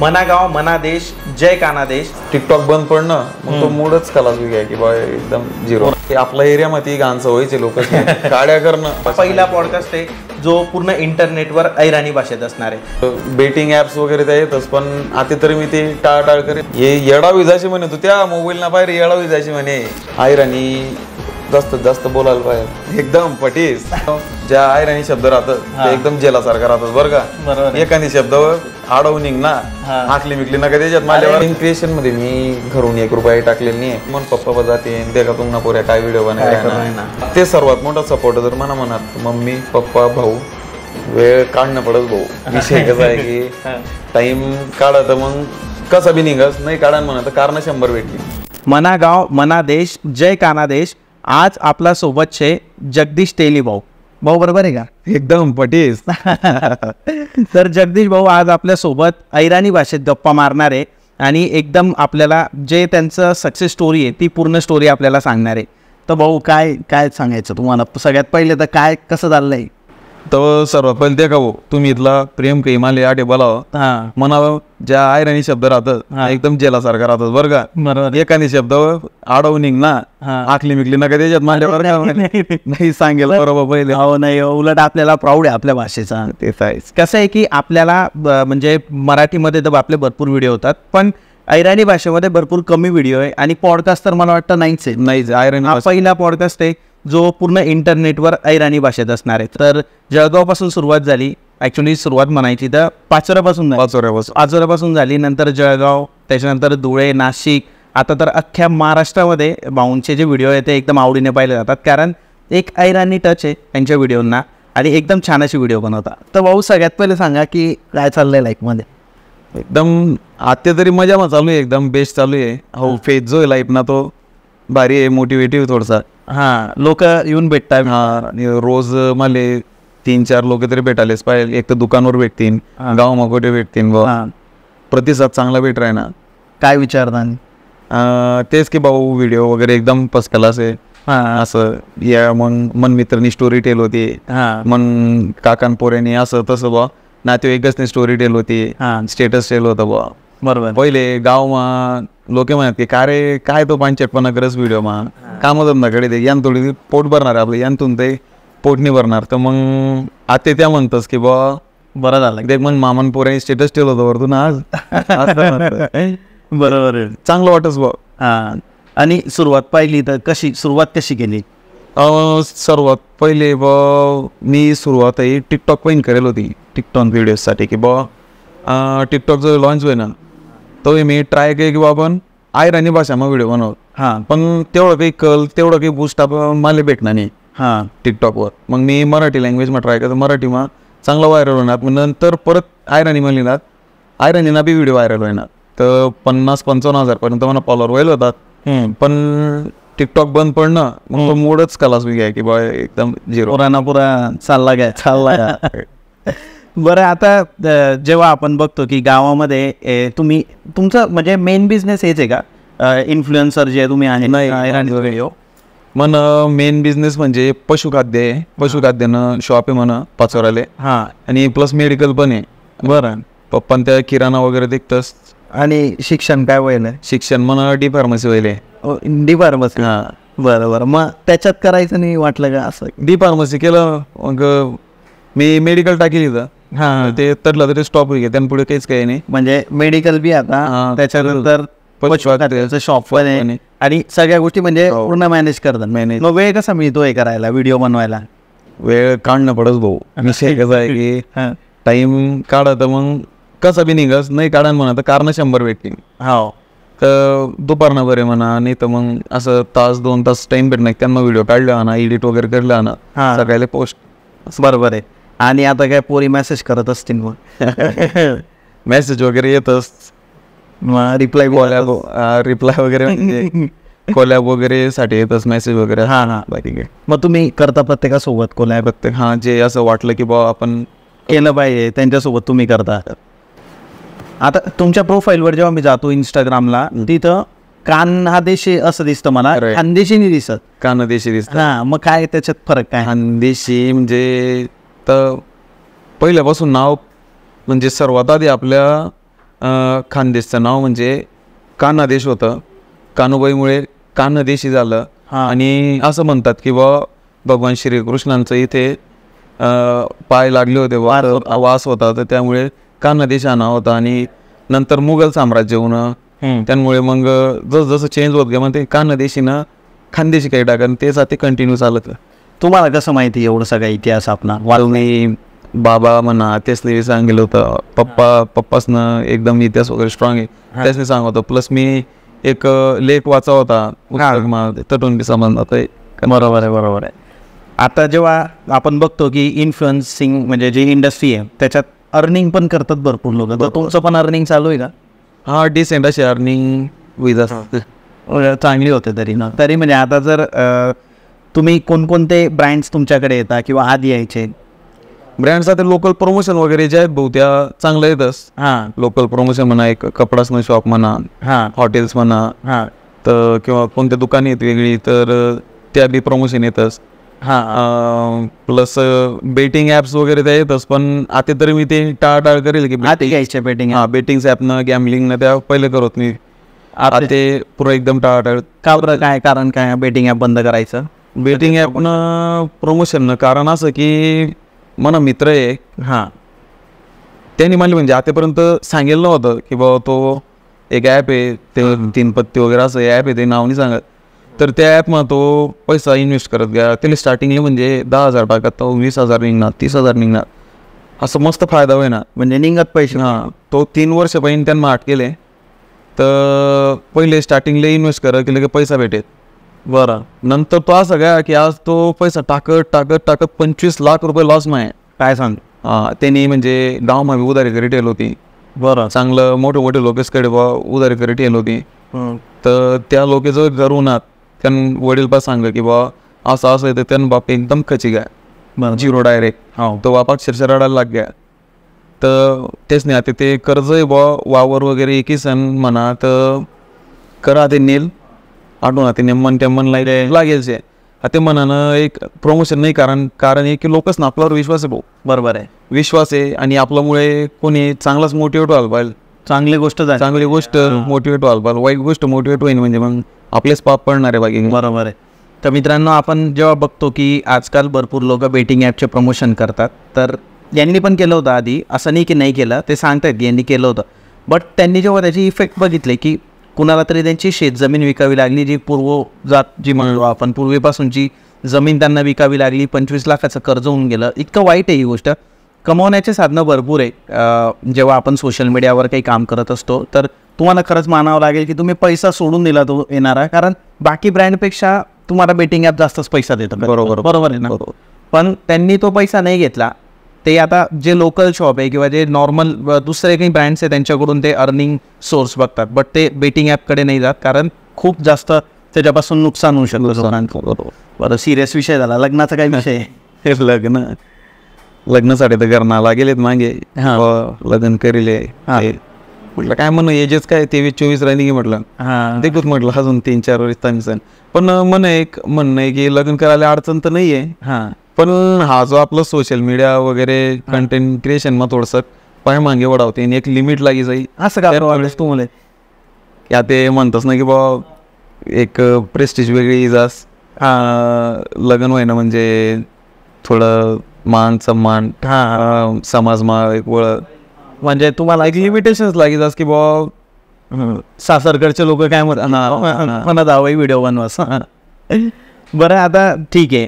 मनागाव मनादेश जय कानादेश. TikTok बंद पडणं मग तो मूडच कलाच घ्या की बा एकदम झिरो. आपल्या एरियामध्ये गाणं सवयीचे लोक काड्या करणं. पहिला पॉडकास्ट आहे जो पूर्ण इंटरनेटवर ऐराणी भाषेत असणार आहे. बेटिंग ऍप्स वगैरे त्या येतच पण आता तरी मी ते टाळटाळ करेन. हे येडा विजायची म्हणे तू त्या मोबाईल ना बाहेर येडा विजायची म्हणे. ऐराणी जास्त जास्त बोलायला पाहिजे एकदम पटीस. ज्या ऐराणी शब्द राहतात ते एकदम जेलासारखा राहतात बरं का. एखादी शब्द आडवून निघ ना हाकली मिकली नका त्याच्यात. माझ्या क्रिएशन मध्ये मी घरून ₹1 टाकलेली नाही. मन पप्पा जाते देखा तुम ना पोऱ्या काय व्हिडिओ बनायला. ते सर्वात मोठा सपोर्ट जर मला म्हणत मम्मी पप्पा भाऊ वेळ काढणं पडत भाऊ. विषय कसा आहे की टाइम काढा तर मग कसा बी निघस नाही काढा म्हणत कारण 100 भेटली. मनागाव मनादेश जय कानादेश. आज आपला सोबत छे जगदीश तेली भाऊ. भाऊ बरोबर आहे का? एकदम पटीस. तर जगदीश भाऊ आज आपल्या सोबत ऐराणी भाषेत गप्पा मारणार आहे आणि एकदम आपल्याला जे त्यांचं सक्सेस स्टोरी आहे ती पूर्ण स्टोरी आपल्याला सांगणार आहे. तर भाऊ काय काय सांगायचं तुम्हाला सगळ्यात पहिले तर काय कसं चाललंय? तर सर्वात पहिले ते का भाऊ तुम्ही इथला प्रेम काही माले आटे बोलावं म्हणावं. ज्या ऐराणी शब्द राहतात एकदम जेलासारखा राहतात बरं का. बरोबर. एखादी शब्द आडवून निघ ना आखली मिकली नका त्याच्यात माझ्यावर नाही सांगेल बरोबर पहिले. हो नाही उलट आपल्याला प्राऊड आहे आपल्या भाषेचा. तेच आहे. कसं आहे की आपल्याला म्हणजे मराठीमध्ये तर आपले भरपूर व्हिडिओ होतात पण ऐराणी भाषेमध्ये भरपूर कमी व्हिडिओ आहे आणि पॉडकास्ट तर मला वाटतं नाहीच आहे. नाहीच. ऐराणी हा पहिला पॉडकास्ट आहे जो पूर्ण इंटरनेटवर ऐराणी भाषेत असणार आहे. तर जळगावपासून सुरुवात झाली. ॲक्च्युली सुरुवात म्हणायची तर पाचोऱ्यापासून झाली. नंतर जळगाव, त्याच्यानंतर धुळे, नाशिक, आता तर अख्ख्या महाराष्ट्रामध्ये भाऊंचे जे व्हिडिओ आहेत ते एकदम आवडीने पाहिले जातात कारण एक ऐराणी टच आहे त्यांच्या व्हिडिओंना आणि एकदम छान अशी व्हिडिओ बनवतात. तर भाऊ सगळ्यात पहिले सांगा की काय चाललंय लाईफमध्ये? एकदम आता तरी मजा चालू आहे एकदम बेस्ट चालू आहे. हो फेज जो आहे लाईफ ना तो भारी आहे मोटिवेटिव्ह थोडसा. लोक येऊन भेटतात. आणि रोज मला 3-4 लोक तरी भेटायलाच पाहिजे. एक तर दुकानावर भेटतील गावामध्ये कुठे भेटतील प्रतिसाद चांगला भेट राही ना. काय विचारतात तेच की भाऊ व्हिडिओ वगैरे एकदम फर्स्ट क्लास आहे असं. या मग मन मित्रांनी स्टोरी टेल होती मन काकान पोऱ्याने असं तसं बा नातेवाईकच स्टोरी टेल होती स्टेटस टेल होतं बा. बरोबर. पहिले गावमा लोक म्हणत की का रे काय तो 5-6 करस व्हिडिओ मा कामधंदाकडे ते यान थोडी पोट भरणार आपलं यांतून ते पोट नाही भरणार. तर मग आता त्या म्हणतस की बा बरं झालं देख मग मामान पोऱ्याने स्टेटस ठेवलं होतं वरतून आज. बरोबर चांगलं वाटस बा. आणि सुरुवात पाहिली तर सुरुवात कशी केली? सर्वात पहिले बा मी सुरुवात टिकटॉक पण करेल होती टिकटॉक व्हिडिओसाठी की बा टिकटॉक जो लॉन्च होईल ना तो मी ट्राय केली की बा आपण ऐराणी भाषा मग व्हिडिओ बनवत. पण तेवढं काही तेवढं काही बूस्ट मला भेटणार नाही टिकटॉकवर. मग मी मराठी लँग्वेजमा ट्राय करतो. मराठीमा चांगला व्हायरल होणार. मग नंतर परत ऐराणी म्हणली ऐराणीना बी व्हिडिओ व्हायरल होणार. तर 50-55 हजारपर्यंत मला फॉलोअर व्हायला होतात. पण टिकटॉक बंद पडणं मग तो मूडच कलास घ्या की बा एकदम झिरो. पुरा चालला. बरं आता जेव्हा आपण बघतो की गावामध्ये तुमचं म्हणजे मेन बिझनेस हेच आहे का इन्फ्लुएन्सर जे तुम्ही आहे? नाही मन मेन बिझनेस म्हणजे पशुखाद्य आहे. पशुखाद्यानं शॉप आहे म्हणा पाचोऱ्याले. आणि प्लस मेडिकल पण आहे. बरं. पप्पान त्या किराणा वगैरे देखतस. आणि शिक्षण काय व्हायला? शिक्षण म्हणा डी फार्मसी व्हायले. D pharmacy. बरं. मग त्याच्यात करायचं नाही वाटलं का असं? डी फार्मसी केलं मग मी मेडिकल टाकेल इथं. ते तडलं तरी स्टॉप होईल त्यानं पुढे काहीच काही नाही. म्हणजे मेडिकल बी आता त्याच्यानंतर शॉप पण आहे आणि सगळ्या गोष्टी म्हणजे पूर्ण मॅनेज करतात. मग वेळ कसा मिळतो हे करायला व्हिडिओ बनवायला? वेळ काढणं पडत भाऊ. विषय कसा आहे की टाइम काढा तर मग कसं बी निघस नाही काढा म्हणा तर कारण 100 भेटतील. हो तर दुपारनं बरे म्हणा नाही तर मग असं 1-2 तास टाइम भेटणार त्यांना व्हिडिओ काढला ना एडिट वगैरे करला ना सगळ्याला पोस्ट. बरोबर आहे. आणि आता काय पोरी मेसेज करत असतील मग? मेसेज वगैरे येतच रिप्लाय वगैरे कोलॅब वगैरे साठी येतच मेसेज वगैरे. बाकी काय मग तुम्ही करता प्रत्येकासोबत कोलॅब? जे असं वाटलं की बा आपण केलं पाहिजे त्यांच्यासोबत तुम्ही करता. आता तुमच्या प्रोफाईलवर जेव्हा मी जातो इंस्टाग्रामला तिथं कानदेशी असं दिसतं मला. खानदेशी नाही दिसत. कानदेशी दिसत. मग काय त्याच्यात फरक काय? खानदेशी म्हणजे तर पहिल्यापासून नाव म्हणजे सर्वात आधी आपल्या खानदेशचं नाव म्हणजे कान्हादेश होतं. कान्होबाईमुळे कान्हादेशी झालं. आणि असं म्हणतात की भगवान श्रीकृष्णांचं इथे पाय लागले होते, वास होता, तर त्यामुळे कान्हादेश हा नाव होता. आणि नंतर मुघल साम्राज्य होणं, त्यामुळे मग जसं चेंज होत गेलं मग ते कान्हादेशीनं खानदेशी काही टाकन तेच ते कंटिन्यू चालत. तुम्हाला कसं माहिती एवढं सगळा इतिहास आपला? वाल्मी बाबा म्हणा त्यासने सांगितलं होतं. पप्पासनं एकदम इतिहास वगैरे स्ट्रॉंग आहे, त्यासने सांगत होतं. प्लस मी एक लेख वाचा होता तटुंबी संबंधात. बरोबर आहे. आता जेव्हा आपण बघतो की इन्फ्लुएन्सिंग म्हणजे जी इंडस्ट्री आहे त्याच्यात अर्निंग पण करतात भरपूर लोक, तर तुमचं पण अर्निंग चालू आहे का? हा, डिसेंट अशी अर्निंग विजा चांगली होते तरी म्हणजे आता जर तुम्ही कोणकोणते ब्रँड्स तुमच्याकडे येतात किंवा आधी यायचे? ब्रँड्स आता लोकल प्रमोशन वगैरे जे आहेत भाऊ त्या चांगलं येतच. लोकल प्रमोशन म्हणा, एक कपडाचं शॉप म्हणा, हॉटेल्स म्हणा, तर किंवा कोणत्या दुकाने आहेत वेगळी तर त्या बी प्रमोशन येतच. प्लस बेटिंग ॲप्स वगैरे त्या येतच. पण आता तरी मी ते टाळाटाळ करेल की घ्यायचे बेटिंग ॲपनं गॅमलिंगनं त्या पहिले करत मी. आता ते पुरं एकदम टाळाटाळ. का बरं? काय कारण काय बेटिंग ॲप बंद करायचं? बेटिंग ॲपनं प्रमोशननं कारण असं की मला मित्र आहे, त्यांनी म्हणले म्हणजे आतापर्यंत सांगितलं नव्हतं की बाबा तो एक ॲप आहे, ते 3 पत्ती वगैरे असं ॲप आहे, ते नाव नाही सांगत. तर त्या ॲपमध्ये तो पैसा इन्व्हेस्ट करत गया. त्याला स्टार्टिंगला म्हणजे 10,000 टाकत, तो 20,000 निघणार, 30,000 निघणार, असं मस्त फायदा होईना म्हणजे निघत पैसे. तो 3 वर्ष पहिन त्यांना आठ केले. तर पहिले स्टार्टिंगला इन्व्हेस्ट केलं की पैसा भेटेल. बरं. नंतर तो असं काय की आज तो पैसा टाकत 25 लाख रुपये लॉस माय. काय सांग? त्यांनी म्हणजे गावमध्ये उधारी करी ठेवली होती. बरं. चांगलं मोठे लोकेसकडे उधारी करी ठेवली होती. तर त्या लोकेचं घरूनात त्यांना वडील पण सांगलं की असं आहे. तर त्यांना बाप एकदम खची गाय, झिरो डायरेक्ट. तो बाप अक्षरशः रडायला लाग गया. तर तेच नाही आता ते कर्ज आहे वावर वगैरे एकी सण म्हणा, तर करा ते नेल आठवून ते नेमन टेमन लागेल. ते म्हणानं एक प्रमोशन नाही, कारण एक की लोकच ना आपल्यावर विश्वास आहे भाऊ. बरोबर आहे, विश्वास आहे. आणि आपल्यामुळे कोणी चांगलाच मोटिवेट व्हायला पाहिजे. चांगली गोष्ट मोटिवेट व्हायला पाहिजे. वाईट गोष्ट मोटिवेट होईल म्हणजे मग आपलेच पाप पडणार आहे बाकी. बरोबर आहे. तर मित्रांनो, आपण जेव्हा बघतो की आजकाल भरपूर लोक बेटिंग ॲपचे प्रमोशन करतात, तर यांनी पण केलं होतं आधी, असं नाही की नाही केलं, ते सांगतात की यांनी केलं होतं. बट त्यांनी जेव्हा त्याची इफेक्ट बघितले की कुणाला तरी त्यांची शेतजमीन विकावी लागली, जी पूर्वजात जी म्हणलो आपण पूर्वीपासूनची जमीन त्यांना विकावी लागली, 25 लाखाचं कर्ज होऊन गेलं. इतकं वाईट आहे ही गोष्ट. कमवण्याचे साधनं भरपूर आहे. जेव्हा आपण सोशल मीडियावर काही काम करत असतो तर तुम्हाला खरंच मानावं लागेल की तुम्ही पैसा सोडून दिला तो येणारा, कारण बाकी ब्रँडपेक्षा तुम्हाला बेटिंग ॲप जास्तच पैसा देतं. बरोबर आहे ना? पण त्यांनी तो पैसा नाही घेतला. ते आता जे लोकल शॉप आहे किंवा जे नॉर्मल दुसरे काही ब्रँड्स आहे त्यांच्याकडून ते अर्निंग सोर्स बघतात, बट ते बेटिंग ॲपकडे नाही जात, कारण खूप जास्त त्याच्यापासून नुकसान होऊ शकतं. बरं, सिरियस विषय झाला. लग्नाचा काय विषय आहे? लग्नासाठी तर करणार गेलेत मागे, लग्न करेले. म्हटलं काय म्हणून एजेस काय 23-24 राहिली की म्हटलं देखूच म्हटलं अजून 3-4 वर्ष. पण एक म्हणणं आहे की लग्न करायला अडचण तर नाही आहे, पण हा जो आपलं सोशल मीडिया वगैरे कंटेंट क्रिएशन मग थोडंसं पाय मागे वडावते आणि एक लिमिट लागी जाईल. असं काय तुम्हाला या ते म्हणतच ना की एक प्रेस्टिज वेगळी जास लग्न व्हायना म्हणजे थोडं मान सन्मान समाजमा एक ओळख, म्हणजे तुम्हाला एक लिमिटेशन्स लागी जास की सासरकडचे लोक काय म्हणत जावं व्हिडिओ बनवास. बरं, आता ठीक आहे.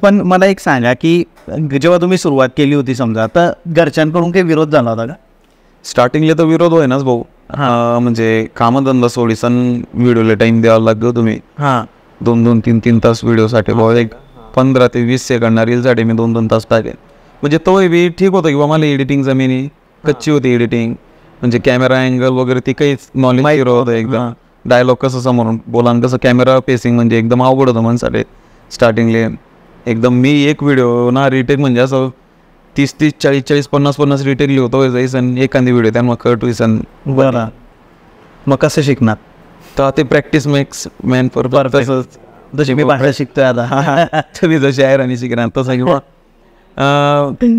पण मला एक सांगा की जेव्हा तुम्ही सुरुवात केली होती समजा, तर घरच्यांकडून काही विरोध झाला होता का? स्टार्टिंगला तर विरोध होईनाच भाऊ. म्हणजे कामधंदा सोडीसन व्हिडिओला टाइम द्यावा लागतो तुम्ही. 2-3 तास व्हिडिओसाठी भाऊ. एक 15 ते 20 सेकंड रीलसाठी मी 2-2 तास टाकेन. म्हणजे तो बी ठीक होतं किंवा मला एडिटिंग जमिनी कच्ची होती. एडिटिंग म्हणजे कॅमेरा अँगल वगैरे ती काहीच नॉलेज हिरो होतं. एकदम डायलॉग कसं समोरून बोला, कसं कॅमेरा फेसिंग म्हणजे एकदम अवघड होतं म्हणसाठी स्टार्टिंगले. एकदम मी एक व्हिडिओ ना रिटेक म्हणजे असं 30-30, 40-40, 50-50 रिटेक लिहितो जाईसन एखादी व्हिडिओ त्यांना कट होईसन. बरं, मग कसं शिकणार? तर ते प्रॅक्टिस मेक्स मॅन फॉर. तसंच जशी मी भाषा शिकतोय आता, तुम्ही जशी आहे आणि शिकणार तसं किंवा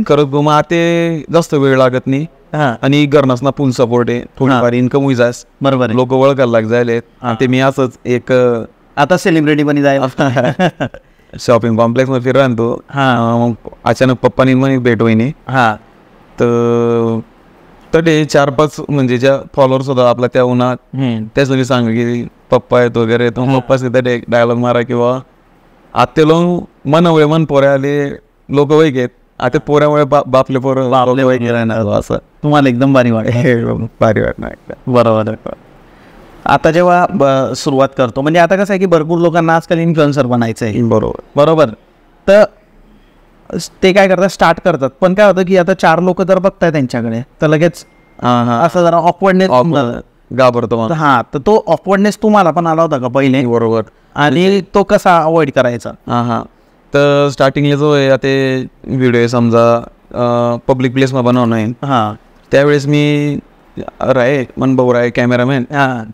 करत मग ते जास्त वेळ लागत नाही. हा आणि घरनासना फुल सपोर्ट आहे, थोडीफार इन्कम होई जास, बरोबर आहे. लोक ओळखायला लाग जायले. ते मी असंच एक आता सेलिब्रिटी पण जायला शॉपिंग कॉम्प्लेक्स मध्ये फिरला तो. मग अचानक पप्पानी म्हणे भेट होईनी. हा तर ते 4-5 म्हणजे ज्या फॉलोअर्स होता आपला त्या उन्हात, त्याच मी सांग की पप्पा आहेत वगैरे, तो पप्पाच एक डायलॉग मारा किंवा आते लोक मनवळे मन पोरे आले लोक वैक आहेत, आता पोऱ्यामुळे बापले पोरं बापले वैक राहणार असं तुम्हाला एकदम भारी वाटत. भारी वाटणार. बरोबर. आता जेव्हा सुरुवात करतो म्हणजे आता कसं आहे की भरपूर लोकांना आजकाल इन्फ्लुएन्सर बनायचं आहे. बरोबर. तर ते काय करतात, स्टार्ट करतात, पण काय होतं की आता 4 लोक जर बघताय त्यांच्याकडे तर लगेच असं जरा ऑकवर्डनेस घाबरतो. हा, तर तो ऑकवर्डनेस तुम्हाला पण आला होता का पहिले? बरोबर. आणि तो कसा अवॉइड करायचा? तर स्टार्टिंगला जो आहे ते व्हिडिओ समजा पब्लिक प्लेसमध्ये बनवणं आहे, त्यावेळेस मी मन भाऊ राय कॅमेरामॅन,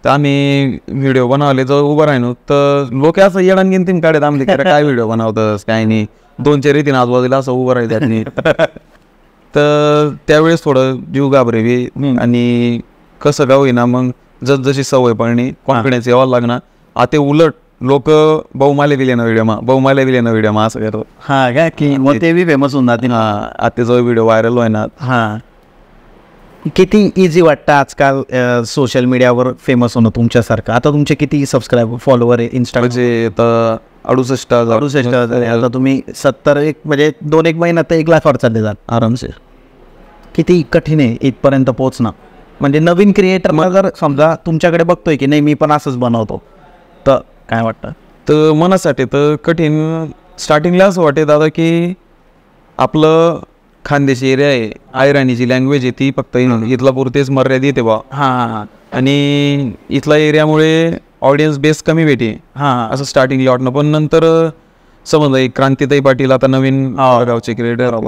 तर आम्ही व्हिडिओ बनवले जो उभं राहिनो तर लोक असं येणार घेऊन काढत आमचे काय व्हिडिओ बनवतस काय नाही, 2-4 येतील आजूबाजूला असं उभं राहिलं त्यांनी. तर त्यावेळेस थोडं जीव घाबरे आणि कसं का होईना मग जशी सवय पडणी कॉन्फिडन्स यावा लागणार. आता उलट लोक बहुमाले दिले ना व्हिडिओ मा असं करतो. हा काय की मग ते बी फेमस होऊन जाते. आता जो व्हिडिओ व्हायरल होईना. किती इझी वाटतं आजकाल सोशल मीडियावर फेमस होणं तुमच्यासारखं? आता तुमचे किती सबस्क्रायबर फॉलोवर आहे इंस्टाग्राम? म्हणजे 68,000. आता तुम्ही 70 म्हणजे 2-1 महिन्यात 1 लाखावर चालले जाल आरामसे. किती कठीण आहे इथपर्यंत पोहोचणं? म्हणजे नवीन क्रिएटर जर समजा तुमच्याकडे बघतोय की नाही मी पण असंच बनवतो, तर काय वाटतं? तर मनासाठी तर कठीण स्टार्टिंगला असं वाटते दादा की आपलं खानदेशी एरिया आहे, आयराणीची लँग्वेज आहे ती फक्त इथला पुरतेच मर्यादित आहे बा. आणि इथला एरियामुळे ऑडियन्स बेस कमी भेटे असं स्टार्टिंगला वाटणं. पण नंतर समजा क्रांतीताई पाटील आता नवीन गावचे क्रिएटर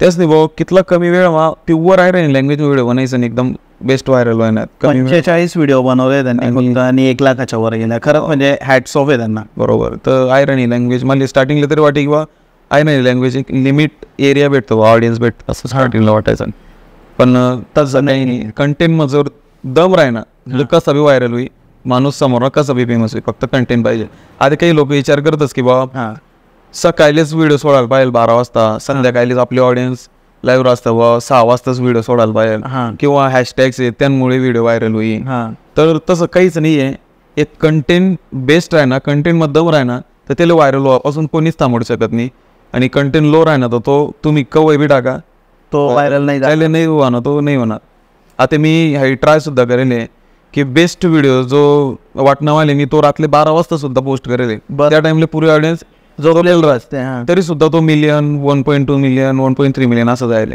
त्याच नाही भाऊ कितला कमी वेळ प्युअर आयराणी लँग्वेज व्हिडिओ बनायचं आणि एकदम बेस्ट व्हायरल होणार. 45 व्हिडिओ बनवले त्यांनी आणि 1 लाखाच्या वर गेल्या. खरं म्हणजे हॅट्स ऑफ आहे त्यांना. बरोबर. तर आयराणी लँग्वेज मला स्टार्टिंगला तरी वाटे किंवा आयराणी लँग्वेज एक लिमिट एरिया भेटतो ऑडियन्स भेटतो असं स्टार्टिंगला वाटायचं. पण तसं नाही, कंटेंट मध्ये जर दम राहिना कसा बी व्हायरल होईल, माणूस समोर कसा बी फेमस होईल, फक्त कंटेंट पाहिजे. आता काही लोक विचार करतच की बाबा सकाळीच व्हिडिओ सोडायला पाहिजे 12 वाजता, संध्याकाळीच आपली ऑडियन्स लाईव्ह असतं व 6 वाजताच व्हिडिओ सोडायला पाहिजे किंवा हॅशटॅग्स आहेत त्यामुळे व्हिडिओ व्हायरल होईल. तर तसं काहीच नाही आहे. एक कंटेंट बेस्ट राहिना, कंटेंट मध्ये दम राहिना तर त्याला व्हायरल व्हापासून कोणीच थांबवू शकत नाही. आणि कंटेंट लो राहिना तर तो तुम्ही कवय बी टाका तो व्हायरल नाही होणार, तो नाही होणार. आता मी हे ट्राय सुद्धा करेल की बेस्ट व्हिडिओ जो वाटणावाले मी तो रात्री 12 वाजता सुद्धा पोस्ट करेल. त्या टाइमला पुरी ऑडियन्स जो राहते तरी सुद्धा तो 1 मिलियन, 1.2 मिलियन, 1.3 मिलियन असं जायला.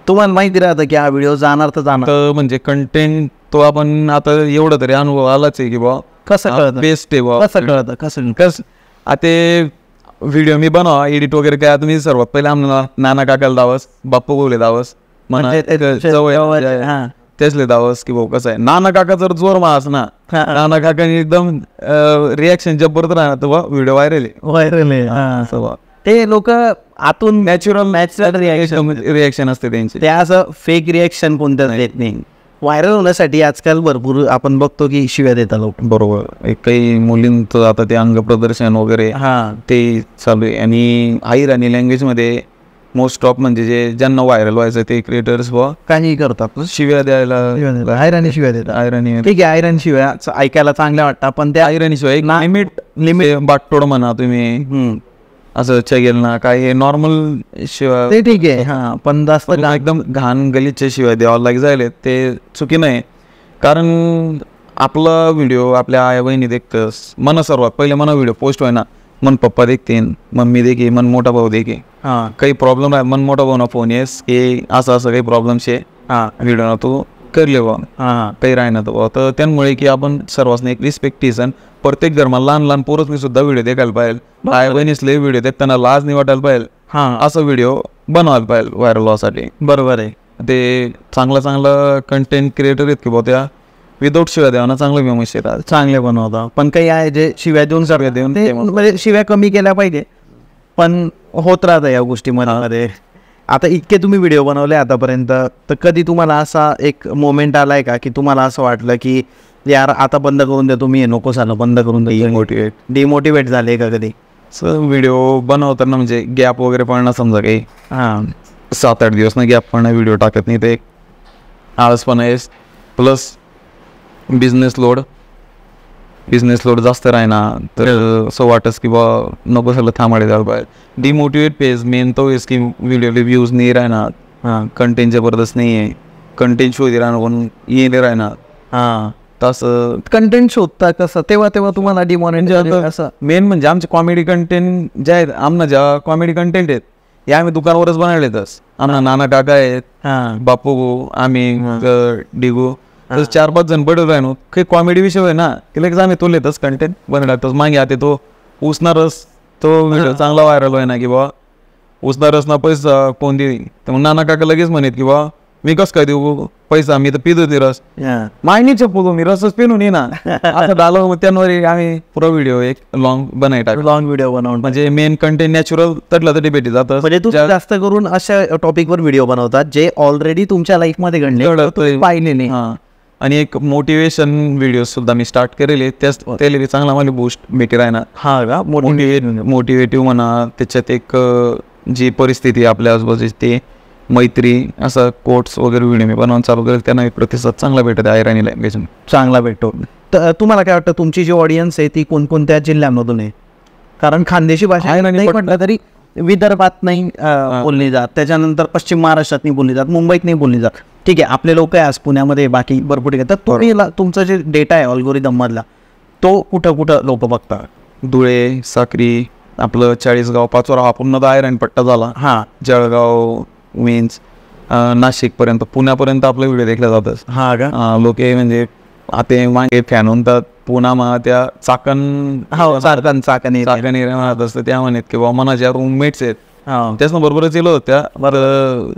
तुम्हाला माहिती राहतं की हा व्हिडिओ जाणार तर जाणार. म्हणजे कंटेंट तो आपण आता एवढं तरी अनुभव आलाच आहे की बा कसं कळतं बेस्ट आहे बा. कसं कळतं कसं आता व्हिडिओ मी बनवा एडिट वगैरे काय तुम्ही सर्वात पहिले आम्हाला नाना काकाला दावस, बाप्पू बोले दावस तेचले दावस की भाऊ कसं आहे. नाना काका जर जोर मास ना, नाना काकाने एकदम रिॲक्शन जबरदस्त राहणार तर व्हिडिओ व्हायरल आहे. ते लोक आतून नॅचरल रिॲक्शन असते त्यांची, ते असं फेक रिॲक्शन कोणत्या देत नाही. व्हायरल होण्यासाठी आजकाल भरपूर आपण बघतो की शिव्या देतात लोक. बरोबर. काही मुलींचं आता ते अंग प्रदर्शन वगैरे ते चालू आहे. आणि आयराणी लँग्वेज मध्ये मोस्ट ऑफ म्हणजे जे ज्यांना व्हायरल व्हायचं ते क्रिएटर्स काही करतात शिव्या द्यायला, आयराणी शिव्या देतात. आयराणी ठीक आहे, आयराणी शिव्या ऐकायला चांगल्या वाटतात पण त्या आयराणी शिवाय एक लिमिट बाटतोड म्हणा तुम्ही असं चगेल ना काय हे नॉर्मल शिवाय ते ठीक आहे. पण जास्त एकदम घाण गलिच्छ शिवाय द्यावं लाग जायले ते चुकी नाही. कारण आपला व्हिडिओ आपल्या आई बहिणी देखतस, मन सर्वात पहिले मना व्हिडिओ पोस्ट व्हाय ना, मन पप्पा देखते, मम्मी देखे, मन मोठा भाऊ देखे. काही प्रॉब्लेम आहे मन मोठा भाऊ ना फोन येस की असं काही प्रॉब्लेम शे व्हिडिओ ना तू करले बा काही राहणार तो. तर त्यामुळे की आपण सर्वांनी एक रिस्पेक्ट टीसन प्रत्येक धर्माला लहान लहान पोरसनी सुद्धा व्हिडिओ देखायला पाहिजे. आई बहिणीसले व्हिडिओ देखताना लाज नाही वाटायला पाहिजे. असं व्हिडिओ बनवायला पाहिजे व्हायरल व्हासाठी. बरोबर आहे. ते चांगलं कंटेंट क्रिएटर आहेत की बा त्या विदाऊट शिव्या द्यावा ना चांगलं फेमस येतात, चांगले बनवता. पण काही आहे जे शिव्या देऊन म्हणजे शिव्या कमी केल्या पाहिजे पण होत राहतं या गोष्टीमध्ये. आता इतके तुम्ही व्हिडिओ बनवले आतापर्यंत, तर कधी तुम्हाला असा एक मोमेंट आलाय का की तुम्हाला असं वाटलं की यार आता बंद करून देतो मी, हे नको झालं, बंद करून देतो, डिमोटिवेट झाले का कधी? व्हिडिओ बनवताना म्हणजे गॅप वगैरे पडणं, समजा काही 7-8 दिवस ना गॅप पडणं, व्हिडिओ टाकत नाही, ते आळसपणा आहे. प्लस बिझनेस लोड जास्त राहिना, तर असं वाटस की बा नको सगळं थांबाडे जायला पाहिजे. डिमोटिवेट पेज मेन तो आहेस की व्हिडिओला व्ह्यूज नाही राहणार, कंटेंट जबरदस्त नाही आहे, कंटेंट शोधी राहणार पण ये नाही राहणार. तसं कंटेंट शोधता कसं तेव्हा तुम्हाला डिमोनिटाईज असं? मेन म्हणजे आमचे कॉमेडी कंटेंट जे आहेत, आमना ज्या कॉमेडी कंटेंट आहेत हे आम्ही दुकानावरच बनवलेतच. आमना नाना काका आहेत, बापू, आम्ही डिगू, 4-5 जण बडल राहणो, काही कॉमेडी विषय आहे ना, की लगेच आम्ही तो लेतच कंटेंट बनवतच. मागे आता तो उसणारच तो व्हिडिओ चांगला व्हायरल आहे ना, की बा उसणारच ना पैसा कोण देईल, तर मग नाना काका लगेच म्हणत की बा मी कसं काय देऊ पैसा, मी तर पितो ते रस, मायनी चप्पू मी रसच पिनून ये ना असं डालो. मग त्यांवर आम्ही पुरा व्हिडिओ एक लॉंग लॉंग व्हिडिओ बनवून, म्हणजे मेन कंटेंट नॅचरल तटला तर भेटी जातं. म्हणजे तू जास्त करून अशा टॉपिकवर व्हिडिओ बनवतात जे ऑलरेडी तुमच्या लाईफमध्ये घडले, पाहिलेले. आणि एक मोटिवेशन व्हिडिओ सुद्धा मी स्टार्ट केलेले, त्याच त्याला चांगला मला बूस्ट भेटी राहणार. का मोटिवेटिव्ह म्हणा, त्याच्यात एक जी परिस्थिती आपल्या आजूबाजूची ते मैत्री, असं कोट्स वगैरे व्हिडिओ मी बनवून चालू केले, त्यांना प्रतिसाद चांगला भेटत आहे. आयराणी लँग्वेज चांगला भेटतो. तर तुम्हाला काय वाटतं तुमची जी ऑडियन्स आहे ती कोणकोणत्या जिल्ह्यांमधून आहे? कारण खानदेशी भाषा नाही म्हटलं तरी विदर्भात नाही बोलली जात, त्याच्यानंतर पश्चिम महाराष्ट्रात नाही बोलली जात, मुंबईत नाही बोलली जात. ठीक आहे, आपले लोक आहे आज पुण्यामध्ये, बाकी भरपूर ठिकाणी. तर तुम्ही तुमचा जे डेटा आहे अल्गोरिदम मधला, तो कुठं लोक बघतात? धुळे, साक्री, आपलं 40गाव, पाचोरा हा पूर्ण आयराणी पट्टा झाला. जळगाव मीन्स नाशिकपर्यंत, पुण्यापर्यंत आपले व्हिडिओ देखले जातात. लोक म्हणजे आता मागे फॅन म्हणतात पुन्हा मग त्या चाकण राहत असतं, त्या म्हणत की बा मना ज्या रूममेट्स आहेत त्याच बरोबरच येलो होत्या बरं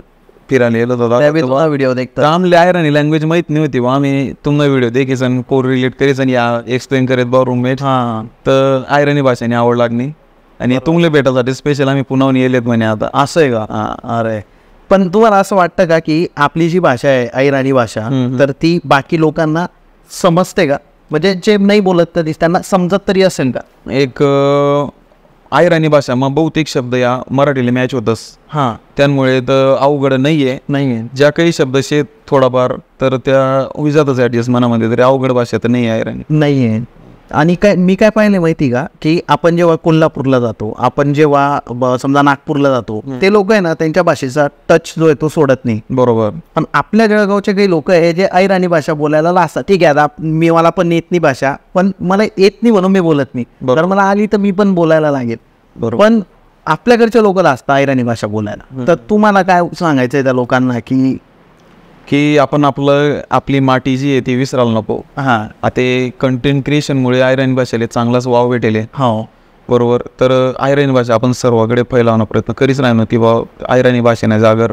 फिरायला येलो होता व्हिडिओ देखतो. आमले आयराणी लँग्वेज माहीत नाही होती, आम्ही तुम्हाला व्हिडिओ देखीसन को रिलेट करीसन या एक्सप्लेन करीत बा रूममेट, तर आयराणी भाषेने आवड लागली आणि तुमले भेटासाठी स्पेशल आम्ही पुण्याहून येलेत म्हणे. आता असं आहे का? अरे पण तुम्हाला असं वाटतं का की आपली जी भाषा आहे आयराणी भाषा, तर ती बाकी लोकांना समजते का? म्हणजे जे नाही बोलत तरी त्यांना समजत तरी असेल का? एक आयराणी भाषा मग बहुतेक शब्द या मराठीला मॅच होतस, त्यामुळे तर अवघड नाहीये. ज्या काही शब्द शेत थोडाफार तर त्या विजातच ऍडजस्ट मनामध्ये, तरी अवघड भाषा तर नाही आयराणी नाहीये. आणि मी काय पाहिले माहिती का, की आपण जेव्हा कोल्हापूरला जातो, आपण जेव्हा समजा नागपूरला जातो, ते लोक आहे ना त्यांच्या भाषेचा टच जो आहे तो सोडत नाही. बरोबर. पण आपल्या जळगावचे काही लोक आहे जे आयराणी भाषा बोलायला लाजतात. ठीक आहे, आता मला पण येत नाही भाषा, पण मला येत नाही म्हणून मी बोलत नाही, तर मला आली तर मी पण बोलायला लागेल. पण आपल्याकडच्या लोक लाजतात आयराणी भाषा बोलायला. तर तुम्हाला काय सांगायचंय त्या लोकांना की आपण आपली माती जी आहे ती विसरायला नको. आता कंटेंट क्रिएशनमुळे आयराणी भाषेला चांगलाच वाव भेटेल. बरोबर. तर आयराणी भाषा आपण सर्वांकडे फैलावण्याचा प्रयत्न करीच राहणं, किंवा आयराणी भाषेने जागर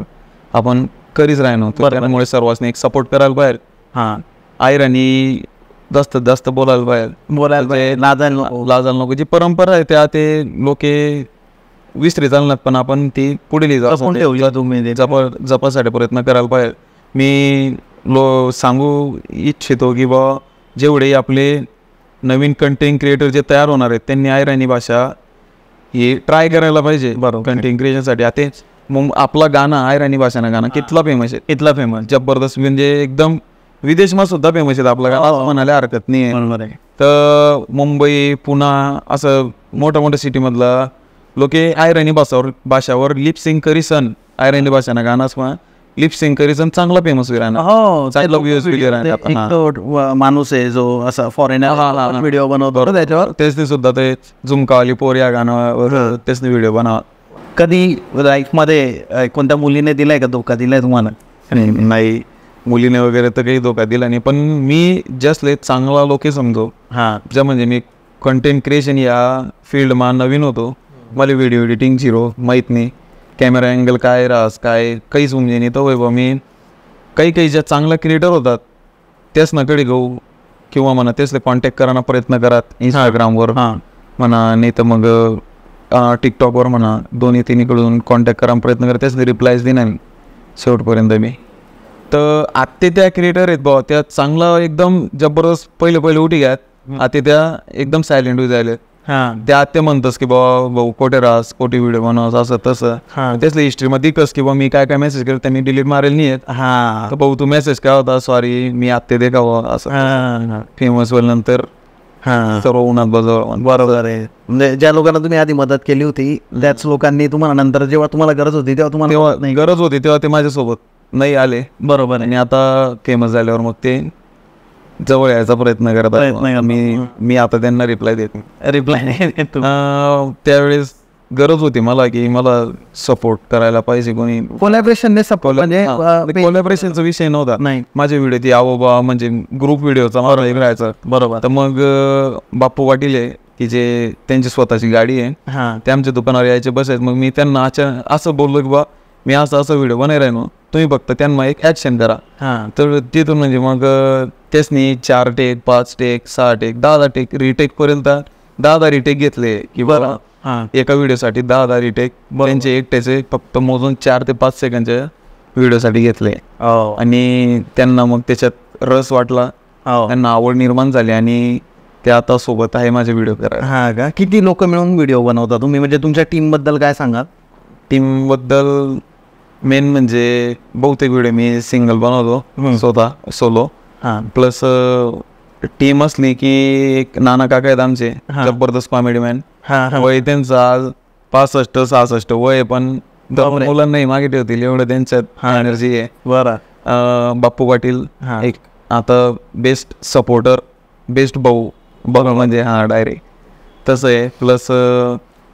आपण करीच राहणं. त्यामुळे सर्वांनी एक सपोर्ट करायला पाहिजे. आयराणी जास्तीत जास्त बोलायला पाहिजे, लाजायला नको. जी परंपरा आहे त्या ते लोके विसरी चालणार, पण आपण ती पुढे जपासाठी प्रयत्न करायला पाहिजे. मी सांगू इच्छितो की बा जेवढे आपले नवीन कंटेंट क्रिएटर जे तयार होणार आहेत त्यांनी आयराणी भाषा ही ट्राय करायला पाहिजे. बरोबर. कंटेंट क्रिएशनसाठी आता मग आपला गाणं आयराणी भाषानं गाणं कितला फेमस आहे, कितला फेमस, जबरदस्त, म्हणजे एकदम विदेशમાં सुद्धा फेमस आहेत. आपला गाणं म्हणायला हरकत नाही. बरोबर आहे. तर मुंबई, पुणा असं मोठ्या सिटीमधला लोके आयराणी भाषावर लिपसिंग करीसन आयराणी भाषानं गाणंच मग लिपसिंग करीसन चांगला फेमस माणूस आहे जो असा फॉरेनर व्हिडिओ बनवतो त्याच्यावर, तेच सुद्धा ते झुमकावाली पोर या गाण्यावर तेच व्हिडिओ बनवा. कधी लाईफमध्ये कोणत्या मुलीने दिलाय का धोका दिलाय तुम्हाला? नाही, मुलीने वगैरे तर काही धोका दिला नाही, पण मी जस्ट चांगला लोके समजो. ज्या म्हणजे मी कंटेंट क्रिएशन या फील्डमा नवीन होतो, मला व्हिडिओ एडिटिंग झिरो माहीत नाही, कॅमेरा अँगल काय राहस काय काहीच समजे नाही. तो वैभव मी काही ज्या चांगल्या क्रिएटर होतात त्याच नकडे गहू किंवा म्हणा तेच कॉन्टॅक्ट करायला प्रयत्न करत इंस्टाग्रामवर म्हणा, नाही तर मग टिकटॉकवर म्हणा दोन्ही तिन्हीकडून कॉन्टॅक्ट करायला प्रयत्न करते त्याच रिप्लायज देणार मी शेवटपर्यंत मी. तर आत्ते त्या क्रिएटर आहेत भाऊ त्या चांगला एकदम जबरदस्त पहिले उठी घ्यात. आत्ते त्या एकदम सायलेंट होऊ जायले. त्या आत्ते म्हणतस की बाबा भाऊ कोठे राहस कोठे व्हिडिओ बनवस असं तसं. त्यासल्या हिस्ट्रीमध्ये दिकस की बा मी काय मेसेज केलं त्यांनी डिलीट मारेल नाही आहेत. तर भाऊ तू मेसेज काय होता सॉरी मी आत्ते दे का असं फेमस होईल नंतर सर्व उन्हात बजाव. बरोबर आहे. म्हणजे ज्या लोकांना तुम्ही आधी मदत केली होती त्याच लोकांनी तुम्हाला नंतर जेव्हा तुम्हाला गरज होती तेव्हा तुम्हाला नाही गरज होती तेव्हा ते माझ्यासोबत नाही आले. बरोबर. आणि आता फेमस झाल्यावर मग ते जवळ यायचा प्रयत्न करत आहे. मी आता त्यांना रिप्लाय त्यावेळेस गरज होती मला की मला सपोर्ट करायला पाहिजे कोणी. कोलॅबरेशनने सपोर्ट म्हणजे कोलॅबरेशनचा विषय नव्हता. नाही माझे व्हिडिओ ती बा म्हणजे ग्रुप व्हिडिओचा मला एक राहायचा. बरोबर. तर मग बाप्पू पाटील आहे की जे त्यांची स्वतःची गाडी आहे ते आमच्या दुकानावर यायचे बसायचे. मग मी त्यांना असं बोललो की बा मी असं व्हिडिओ बनाय राहिनो तुम्ही फक्त त्यांना एक ॲक्शन करा. तर तिथून म्हणजे मग त्यासनी 4 take 5 take 6 take 10 take retake पर्यंत 10 रिटेक घेतले की बरं एका व्हिडिओसाठी 10 रिटेक त्यांचे एकट्याचे फक्त मोजून 4 ते 5 सेकंडच्या व्हिडिओसाठी घेतले. आणि त्यांना मग त्याच्यात रस वाटला त्यांना आवड निर्माण झाली आणि ते आता सोबत आहे माझे व्हिडिओ करायला. हा का. किती लोक मिळून व्हिडिओ बनवता तुम्ही म्हणजे तुमच्या टीम बद्दल काय सांगाल? टीम बद्दल मेन म्हणजे बहुतेक व्हिडिओ मी सिंगल बनवतो स्वतः सोलो. प्लस टीम असली की एक नाना काका आहेत आमचे जबरदस्त कॉमेडी मॅन. वय त्यांचं आज 65-66 वय पण मुलांनाही मागे ठेवतील एवढं त्यांच्यात एनर्जी आहे. बरं. बाप्पू पाटील एक आता बेस्ट सपोर्टर बेस्ट भाऊ बघा म्हणजे डायरेक्ट तसं आहे. प्लस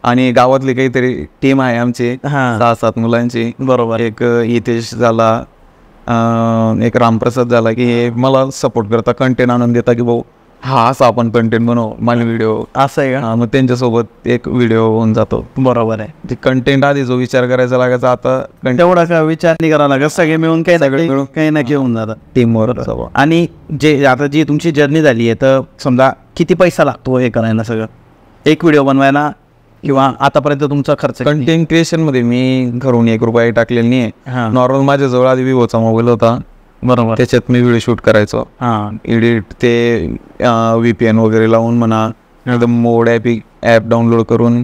आणि गावातली काहीतरी टीम आहे आमची 6-7 मुलांची. बरोबर. एक हितेश झाला एक रामप्रसाद झाला की हे मला सपोर्ट करता कंटेंट आणून देता की भाऊ असा आपण कंटेंट बनव माझे व्हिडिओ असं आहे का. मग त्यांच्यासोबत एक व्हिडिओ होऊन जातो. बरोबर आहे. ते कंटेंट आधी जो विचार करायचा लागायचा आता तेवढा का विचार नाही करावा लागत सगळे मिळून काही ना घेऊन जातात टीमवर. आणि जे आता जी तुमची जर्नी झाली आहे तर समजा किती पैसा लागतो हे करायला सगळं एक व्हिडिओ बनवायला किंवा आतापर्यंत तुमचा खर्च? कंटेंट क्रिएशन मध्ये मी घरून 1 रुपया टाकलेला नाही. नॉर्मल माझ्याजवळ आधी विवोचा मोबाईल होता. बरोबर. त्याच्यात मी व्हिडिओ शूट करायचो. एडिट ते VPN वगैरे लावून म्हणा एकदम मोड ॲप डाउनलोड करून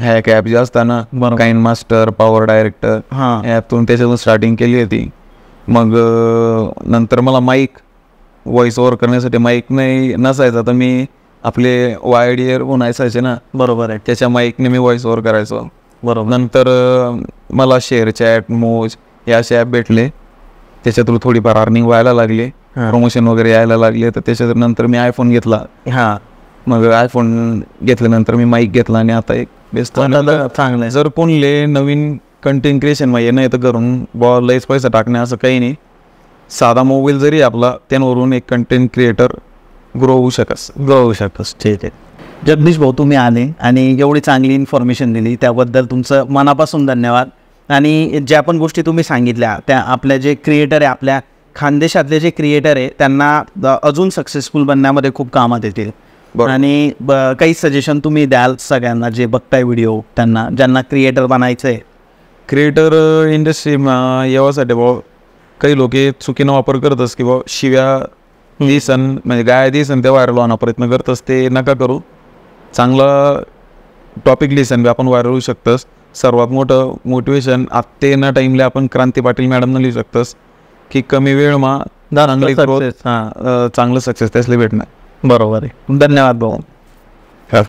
हॅक ॲप जे असताना काइन मास्टर पॉवर डायरेक्टर ॲपतून त्याच्यातून स्टार्टिंग केली होती. मग नंतर मला माईक व्हॉइस ओव्हर करण्यासाठी माईक नाही नसायचा तर मी आपले वायर्ड इयरफोन असायचे ना. बरोबर आहे. त्याच्या माईकने मी व्हॉइस ओव्हर करायचो. बरोबर. नंतर मला शेअर चॅट मोज हे असे ॲप भेटले त्याच्यातून थोडीफार अर्निंग व्हायला लागली प्रमोशन वगैरे यायला लागले. तर त्याच्यात नंतर मी आयफोन घेतला. मग आयफोन घेतल्यानंतर मी माईक घेतला आणि आता एक बेस्ट चांगलं आहे. जर कोणले नवीन कंटेंट क्रिएशन मध्ये नाही तर घरून बॉ लयच पैसा टाकणे असं काही नाही. साधा मोबाईल जरी आपला त्यावरून एक कंटेंट क्रिएटर ग्रो होऊ शकस. ठीक आहे. जगदीश भाऊ तुम्ही आले आणि एवढी चांगली इन्फॉर्मेशन दिली त्याबद्दल तुमचं मनापासून धन्यवाद. आणि ज्या पण गोष्टी तुम्ही सांगितल्या त्या आपल्या जे क्रिएटर आहे आपल्या खानदेशातले जे क्रिएटर आहे त्यांना अजून सक्सेसफुल बनण्यामध्ये खूप कामात येतील. आणि काही सजेशन तुम्ही द्याल सगळ्यांना जे बघताय व्हिडिओ त्यांना ज्यांना क्रिएटर बनायचं आहे? क्रिएटर इंडस्ट्री यासाठी भाऊ काही लोक चुकीनं वापर करतच की भाऊ शिव्या दिसन म्हणजे गाय दिसन ते व्हायरल होण्याचा प्रयत्न करतस ते नका करू. चांगला टॉपिक लिसन आपण व्हायरल होऊ शकतस. सर्वात मोठं मोटिवेशन आत्ते ना टाईमला आपण क्रांती पाटील मॅडमनं लिहू शकतस की कमी वेळमा चांगली ग्रोथ चांगलं सक्सेस त्यासले भेटणार. बरोबर आहे. धन्यवाद भाऊ.